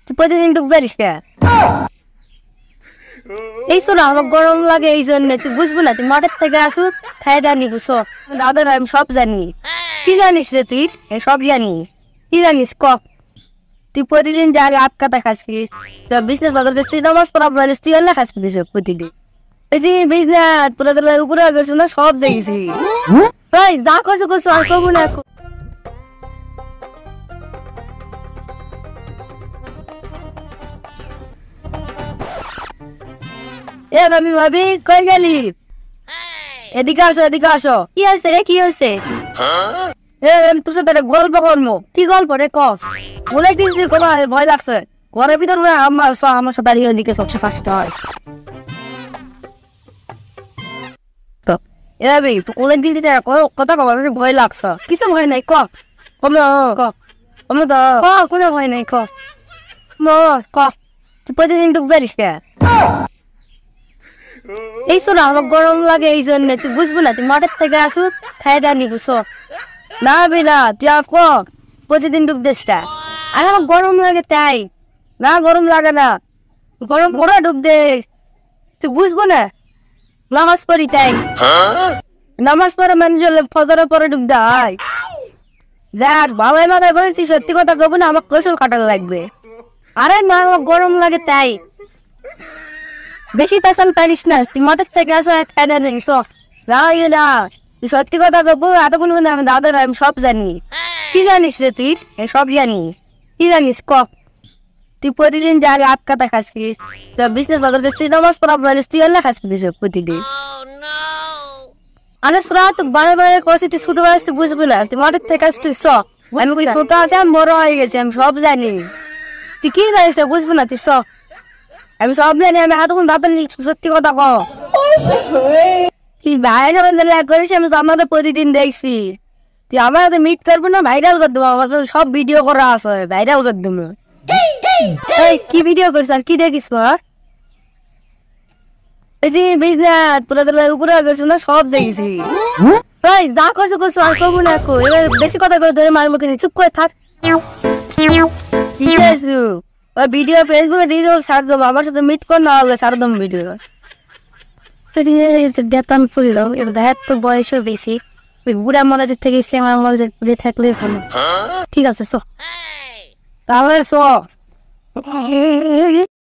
তুই প্রতিদিন ঢুকবে রিস্কা এই শোনা আমার গরম লাগে এই জন্য তুই বুঝবো না তুই মাঠের থেকে আসু খাই জানি বুঝো দাদার আমি সব জানি কি জানিস রে তুই সব জানি কি জানিস ক তুই প্রতিদিন যাকে আপকাতা খাচ্ছিস বিজনেস তুই নামাজ পড়া বলিস তুই আল্লাহ খাচ্ছিস প্রতিদিন এই বিজনেস পুরো তোর উপরে গেছে না সব দেখেছি ভাই যা করছো করছো আর কবু না এ ভাবি ভাবি কই গেলি এদিকে আসো কি আছে রে কি হয়েছে তোর সাথে গল্প করবো কি গল্প রে কস বলে দিনছি কোনো ভয় লাগছে ঘরের ভিতর আমার সাথে দাঁড়িয়ে ওদিকে সবচেয়ে ফার্স্ট হয় এ ভাবি তুই অনেক দিন কথা কবার ভয় লাগছে কিছু ভয় নাই ক কমে কমে তো কোনো ভয় নাই ক তুই প্রতিদিন ঢুকবে রিস্কা এই শোনা আমার গরম লাগে এই জন্য তুই বুঝবো না তুই মাঠের থেকে আসু খাই জানি বুঝো না বিনা তুই প্রতিদিন ডুব দেশটা আর আমার গরম লাগে তাই না গরম লাগে না গরম পরে ডুব দে তুই বুঝবো না নামাজ পড়ি তাই নামাজ পড়ে মানুষ ফজরের পরে ডুব দেয় যাক বাবাই মাথায় বলেছি সত্যি কথা বলবো না আমার কৌশল কাটানো লাগবে আরে না আমার গরম লাগে তাই বেশি পেশাল পারিস না তুই মাঠের থেকে আসো না তুই সত্যি কথা বলবো এতক্ষণ আমি দাদার আমি সব জানি কি জানিস রে তুই সব জানি কি জানিস ক তুই প্রতিদিন যাকে আপকাতা খাচ্ছিস বিজনেস তুই নামাজ পড়া বলিস তুই আল্লাহ খাচ্ছিস প্রতিদিন আরে শোনা তো বারে বারে করছি তুই ছোট বয়স তুই বুঝবি না তুই মাঠের থেকে আসছিস আমি কই ছোট আছে আমি বড় হয়ে গেছি আমি সব জানি তুই কি জানিস না বুঝবি না তুই আমি সব জানি আমি এতক্ষণ দাদা সত্যি কথা ক তুই ভাইরাল করিস আমি আমাদের প্রতিদিন দেখছি তুই আমার হাতে মিট করবো না ভাইরাল করে দেবো আমার সব ভিডিও করা আছে ভাইরাল করে দেবো কি ভিডিও করিস আর কি দেখিস বিজনেস পুরো তোর উপরে গেছে না সব দেখেছি ভাই যা করছো করছো আর কবু না এবার বেশি কথা করে ধরে মার মুখে চুপ করে থাক ওই ভিডিও ফেসবুকে দিয়ে দেবো ছাড় দেবো আমার সাথে মিট কর না হলে ছাড় দেবো ভিডিও আমি ফুল দাও এবার দেখা তো বয়সও বেশি ওই বুড়া মনোযোগ থেকে আমার মনোযোগ পুড়ে থাকলে ভালো ঠিক আছে তাহলে